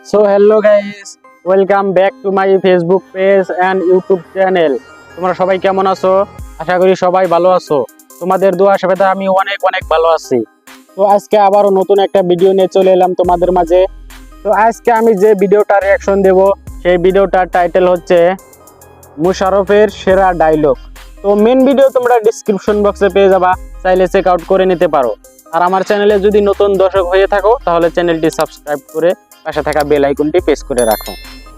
So hello guys, welcome back to my Facebook page and YouTube channel. তোমরা সবাই কেমন আছো? আশা করি সবাই ভালো আছো। তোমাদের দোয়া আশীর্বাদে আমি অনেক ভালো আছি। তো আজকে আবারো নতুন একটা ভিডিও নিয়ে চলে এলাম তোমাদের মাঝে। তো আজকে আমি যে ভিডিওটা রিঅ্যাকশন দেব সেই ভিডিওটার টাইটেল হচ্ছে মুশারফের সেরা ডায়লগ। তো মেন ভিডিও তোমরা ডেসক্রিপশন বক্সে পেয়ে যাবা, চাইলে চেক আউট করে নিতে পারো। আর আমার চ্যানেলে যদি নতুন দর্শক হয়ে থাকো তাহলে চ্যানেলটি সাবস্ক্রাইব করে পাশে থাকা বেল আইকনটি প্রেস করে রাখো।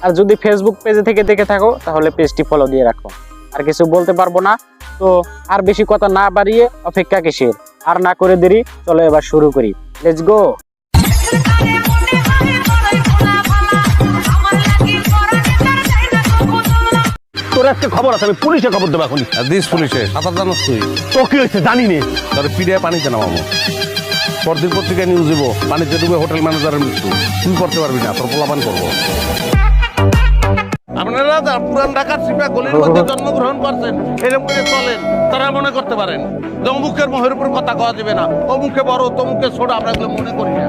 আর যদি ফেসবুক পেজে থেকে দেখে থাকো তাহলে পেজটি ফলো দিয়ে রাখো। আর কিছু বলতে পারবো না, তো আর বেশি কথা না বাড়িয়ে অপেক্ষা কিসের, আর না করে দেরি, চলো এবার শুরু করি। Let's go. তোর একটা খবর আছে, আমি পুলিশে খবর দেবো এখন। দিস পুলিশে সাঁতার জানাস তুই? তো কি হয়েছে জানি নে। তোর পিডিয়া পানিতে নামাবো, পরদিন পত্রিকায় নিউজ দেবো পানিতে ডুবে হোটেল ম্যানেজারের মৃত্যু। তুই করতে পারবি না, তোর পোলাপান করবো। আপনারা পুরান ঢাকার সিপা গলির মধ্যে জন্মগ্রহণ করছেন, এরকম করে চলেন। তারা মনে করতে পারেন যে অমুকের মোহের উপর কথা কওয়া যাবে না, অমুকে বড় তমুকে ছোট, আমরা এগুলো মনে করি না।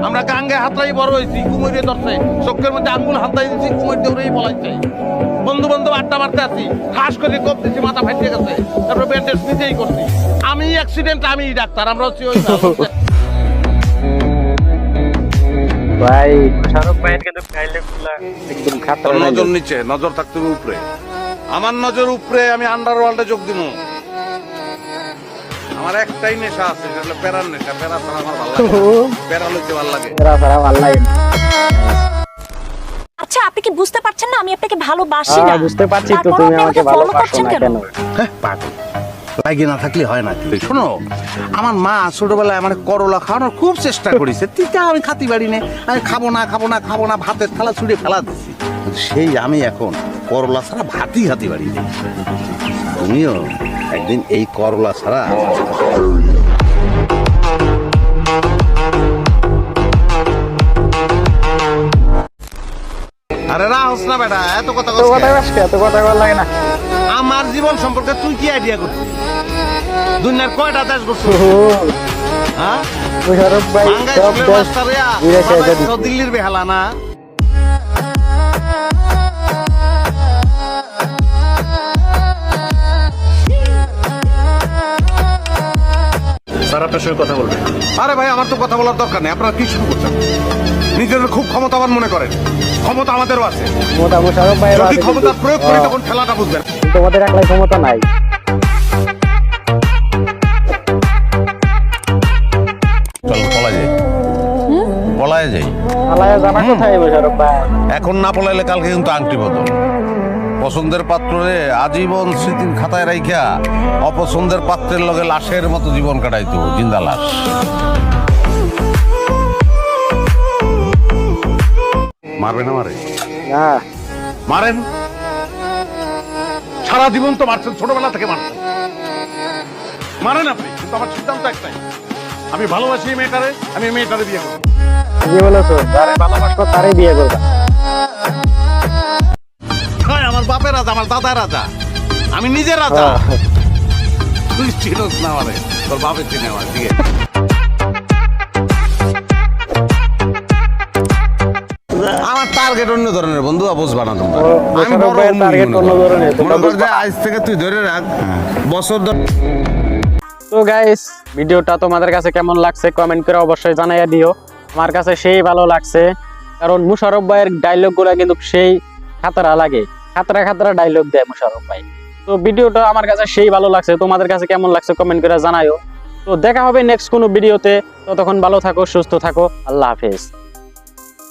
আমরা গাঙ্গে হাতরাই বড় হয়েছি, কুমিরে ধরছে, চোখের মধ্যে আঙ্গুল হাতাই দিচ্ছি, কুমির দৌড়েই বলাইছে। বন্ধু বান্ধব আড্ডা মারতে আসি, ঠাস করে কোপ দিচ্ছি, মাথা ফাটিয়ে গেছে, তারপরে ব্যান্ডেজ নিজেই করছি। আমি অ্যাক্সিডেন্ট, আমি ডাক্তার, আমরা হচ্ছি ওই ভাই মুশারফ ভাইয়ের কিন্তু ডায়লগগুলো একদম খাতার নজর নিচে, নজর থাকতে হবে উপরে। আমার নজর উপরে, আমি আন্ডারওয়ার্ল্ডে যোগ দিব। আমার একটাই নেশা আছে, সেটা হলো প্যারার নেশা। প্যারা ছাড়া আমার ভালো লাগে না, প্যারা লইতে ভালো লাগে। এরা সারা ভালো লাগে। আচ্ছা, আপনি কি বুঝতে পারছেন না আমি আপনাকে ভালোবাসি না? বুঝতে পারছি, তো তারপরেও তুমি আপনি আমাকে follow ভালোবাসো করছেন না কেন? কেন? পাগল লাগে না থাকলে হয় না। শোনো, আমার মা ছোটবেলায় আমার করলা খাওয়ানোর খুব চেষ্টা করেছে, তিতা আমি খাতি পারি না। আমি খাবো না, ভাতের থালা ছুঁড়ে ফেলা দিচ্ছি। সেই আমি এখন করলা ছাড়া ভাতই খাতি পারি না। তুমিও একদিন এই করলা ছাড়া আরে রাহস না বেটা, এত কথা ভালো লাগে না। আমার জীবন সম্পর্কে তুই কি আইডিয়া করছিস? দুনিয়ার কয়টা দেশ করছিস? হ্যাঁ, মুশারফ ভাই বাঙ্গাই সব স্কুলের দেশ মাস্টারিয়া, ঘুরে খেয়ে বাবা দিচ্ছে। তো দিল্লির বেহালা না। স্যার আপনার সঙ্গে কথা বলবেন। আরে ভাই, আমার তো কথা বলার দরকার নেই। আপনারা কি শুরু করছেন? নিজেদের খুব ক্ষমতাবান মনে করেন, ক্ষমতা আমাদেরও আছে। মুশারফ ভাই যদি ক্ষমতা প্রয়োগ করি তখন খেলাটা বুঝবেন। তোমাদের একলাই ক্ষমতা নাই। চল পলায় যাই, পলায় যাই। আলায়া জানা কোথায় মুশারফ ভাই? এখন না পলাইলে কালকে কিন্তু আংটি বদল। পছন্দের পাত্রে আজীবন স্মৃতির খাতায় রাইখা অপছন্দের পাত্রের লগে লাশের মতো জীবন কাটাইতো, জিন্দা লাশ। মারবে না? না মারেন। সারা জীবন তো মারছেন, ছোটবেলা থেকে মারছেন। মারেন আপনি, কিন্তু আমার সিদ্ধান্ত একটাই, আমি ভালোবাসি এই মেয়েটারে, আমি এই মেয়েটারে বিয়ে করবো। কি বলেছো? যারে ভালোবাসো তারে বিয়ে করবা? হ্যাঁ, আমার বাপের রাজা, আমার দাদার রাজা, আমি নিজের রাজা। তুই চিনোস না আমারে, তোর বাপের চিনে আমার। ঠিক আছে, আমার টার্গেট অন্য ধরনের, বন্ধু বুঝবা না তোমরা। আমি বড় টার্গেট অন্য ধরনের। মনে কর যে আজ থেকে তুই ধরে রাখ বছর তো গাইস, ভিডিওটা তোমাদের কাছে কেমন লাগছে কমেন্ট করে অবশ্যই জানাইয়া দিও। আমার কাছে সেই ভালো লাগছে, কারণ মুশারফ ভাইয়ের ডায়লগ গুলা কিন্তু সেই খাতরা লাগে, খাতরা ডায়লগ দেয় মুশারফ ভাই। তো ভিডিওটা আমার কাছে সেই ভালো লাগছে, তোমাদের কাছে কেমন লাগছে কমেন্ট করে জানাইও। তো দেখা হবে নেক্সট কোনো ভিডিওতে, ততক্ষণ ভালো থাকো, সুস্থ থাকো, আল্লাহ হাফেজ।